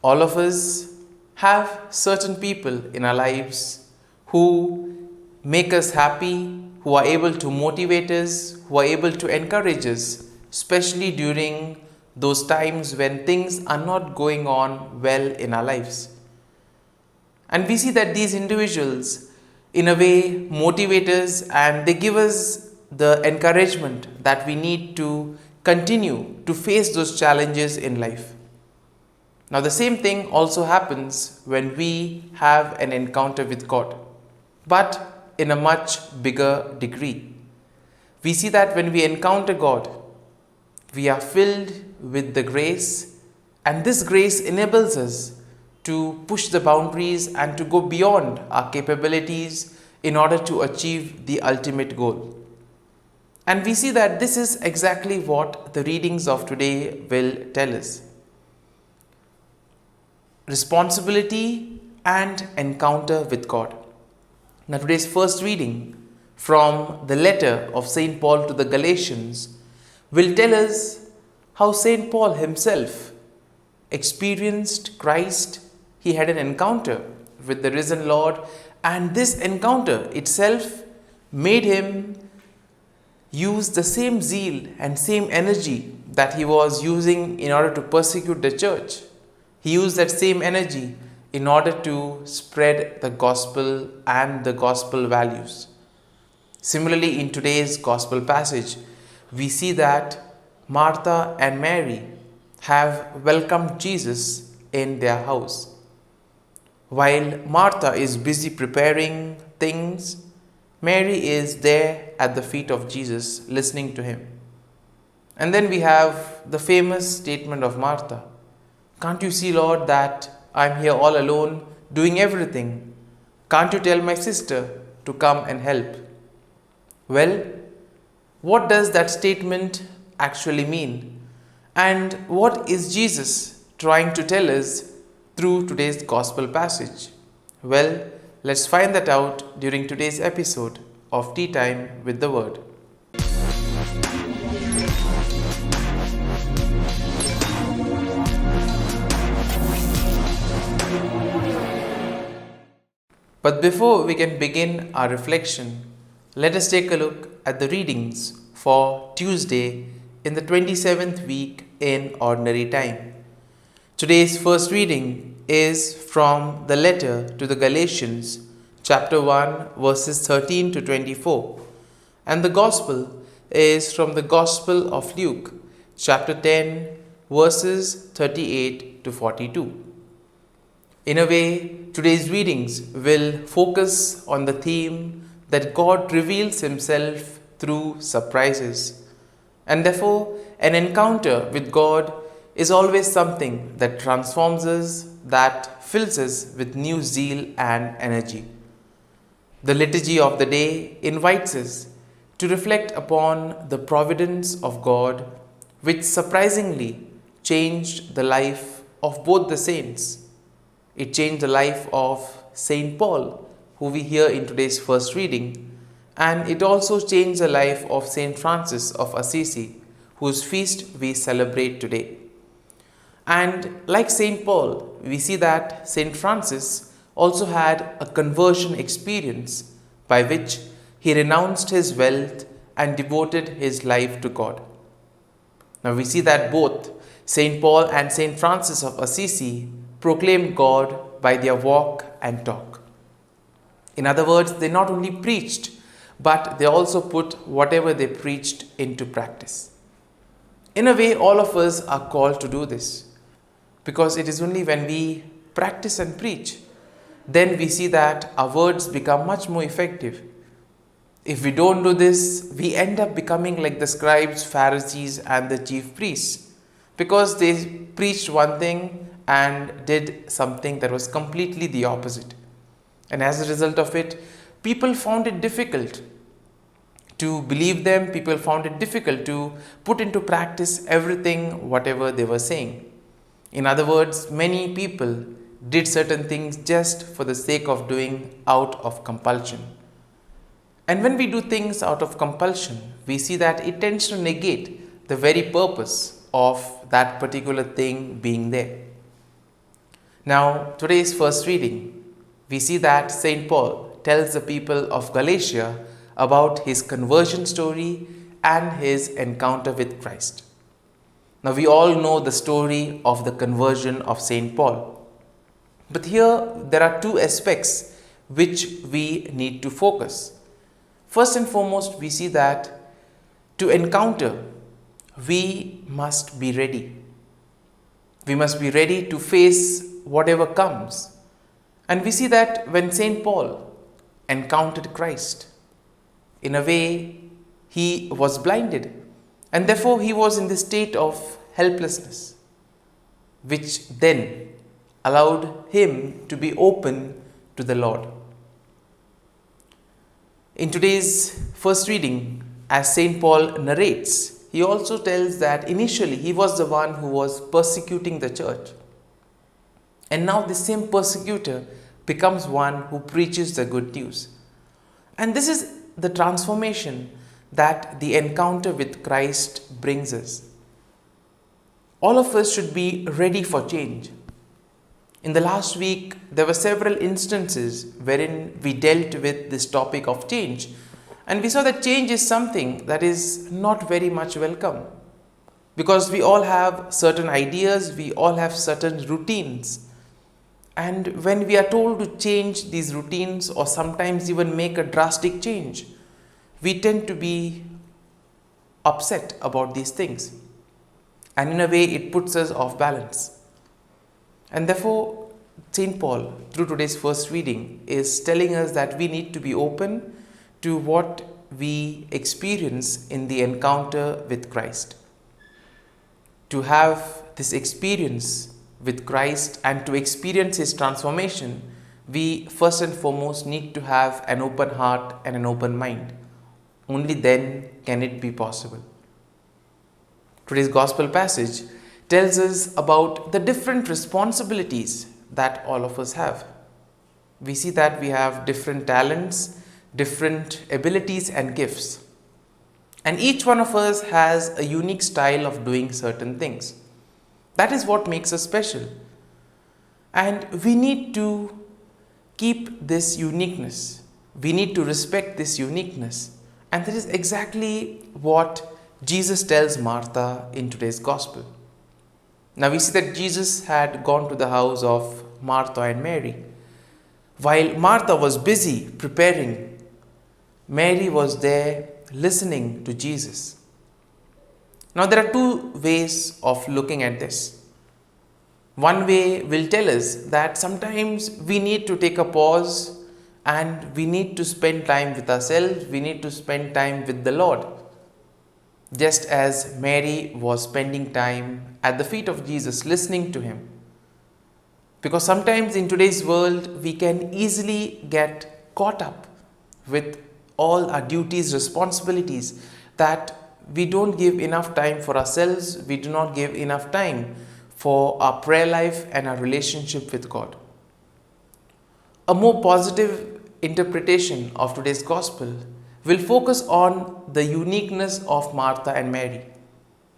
All of us have certain people in our lives who make us happy, who are able to motivate us, who are able to encourage us, especially during those times when things are not going on well in our lives. And we see that these individuals, in a way, motivate us and they give us the encouragement that we need to continue to face those challenges in life. Now, the same thing also happens when we have an encounter with God, but in a much bigger degree. We see that when we encounter God, we are filled with the grace, and this grace enables us to push the boundaries and to go beyond our capabilities in order to achieve the ultimate goal. And we see that this is exactly what the readings of today will tell us. Responsibility and encounter with God. Now, today's first reading from the letter of St. Paul to the Galatians will tell us how St. Paul himself experienced Christ. He had an encounter with the risen Lord, and this encounter itself made him use the same zeal and same energy that he was using in order to persecute the church. He used that same energy in order to spread the gospel and the gospel values. Similarly, in today's gospel passage, we see that Martha and Mary have welcomed Jesus in their house. While Martha is busy preparing things, Mary is there at the feet of Jesus listening to him. And then we have the famous statement of Martha. Can't you see, Lord, that I'm here all alone doing everything? Can't you tell my sister to come and help? Well, what does that statement actually mean? And what is Jesus trying to tell us through today's gospel passage? Well, let's find that out during today's episode of Tea Time with the Word. But before we can begin our reflection, let us take a look at the readings for Tuesday in the 27th week in Ordinary Time. Today's first reading is from the letter to the Galatians, chapter 1, verses 13 to 24. And the Gospel is from the Gospel of Luke, chapter 10, verses 38 to 42. In a way, today's readings will focus on the theme that God reveals Himself through surprises. And therefore, an encounter with God is always something that transforms us, that fills us with new zeal and energy. The liturgy of the day invites us to reflect upon the providence of God, which surprisingly changed the life of both the saints. It changed the life of St. Paul, who we hear in today's first reading, and it also changed the life of St. Francis of Assisi, whose feast we celebrate today. And like St. Paul, we see that St. Francis also had a conversion experience by which he renounced his wealth and devoted his life to God. Now we see that both St. Paul and St. Francis of Assisi proclaimed God by their walk and talk. In other words, they not only preached, but they also put whatever they preached into practice. In a way, all of us are called to do this, because it is only when we practice and preach, then we see that our words become much more effective. If we don't do this, we end up becoming like the scribes, Pharisees, and the chief priests, because they preached one thing and did something that was completely the opposite. And as a result of it, people found it difficult to believe them. People found it difficult to put into practice everything, whatever they were saying. In other words, many people did certain things just for the sake of doing out of compulsion. And when we do things out of compulsion, we see that it tends to negate the very purpose of that particular thing being there. Now, today's first reading, we see that St. Paul tells the people of Galatia about his conversion story and his encounter with Christ. Now, we all know the story of the conversion of St. Paul. But here, there are two aspects which we need to focus. First and foremost, we see that to encounter, we must be ready. We must be ready to face whatever comes. And we see that when St. Paul encountered Christ, in a way, he was blinded. And therefore, he was in the state of helplessness, which then allowed him to be open to the Lord. In today's first reading, as St. Paul narrates, he also tells that initially he was the one who was persecuting the church. And now the same persecutor becomes one who preaches the good news. And this is the transformation that the encounter with Christ brings us. All of us should be ready for change. In the last week, there were several instances wherein we dealt with this topic of change. And we saw that change is something that is not very much welcome. Because we all have certain ideas, we all have certain routines. And when we are told to change these routines or sometimes even make a drastic change, we tend to be upset about these things. And in a way, it puts us off balance. And therefore, St. Paul, through today's first reading, is telling us that we need to be open to what we experience in the encounter with Christ. To have this experience with Christ and to experience His transformation, we first and foremost need to have an open heart and an open mind. Only then can it be possible. Today's Gospel passage tells us about the different responsibilities that all of us have. We see that we have different talents, different abilities and gifts. And each one of us has a unique style of doing certain things. That is what makes us special. And we need to keep this uniqueness. We need to respect this uniqueness. And that is exactly what Jesus tells Martha in today's Gospel. Now we see that Jesus had gone to the house of Martha and Mary. While Martha was busy preparing, Mary was there listening to Jesus. Now there are two ways of looking at this. One way will tell us that sometimes we need to take a pause and we need to spend time with ourselves, we need to spend time with the Lord. Just as Mary was spending time at the feet of Jesus, listening to Him. Because sometimes in today's world, we can easily get caught up with all our duties, responsibilities, that we don't give enough time for ourselves, we do not give enough time for our prayer life and our relationship with God. A more positive interpretation of today's Gospel will focus on the uniqueness of Martha and Mary.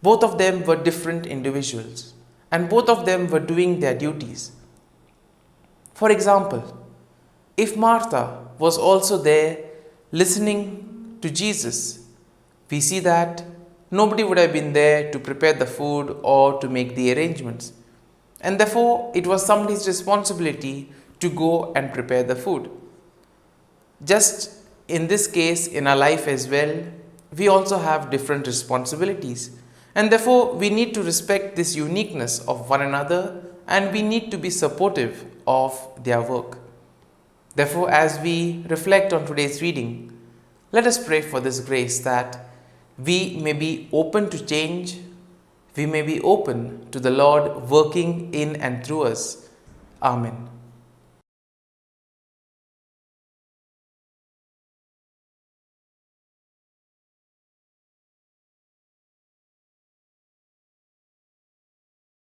Both of them were different individuals and both of them were doing their duties. For example, if Martha was also there listening to Jesus, we see that nobody would have been there to prepare the food or to make the arrangements. And therefore, it was somebody's responsibility to go and prepare the food. Just in this case, in our life as well, we also have different responsibilities. And therefore, we need to respect this uniqueness of one another and we need to be supportive of their work. Therefore, as we reflect on today's reading, let us pray for this grace that we may be open to change, we may be open to the Lord working in and through us. Amen.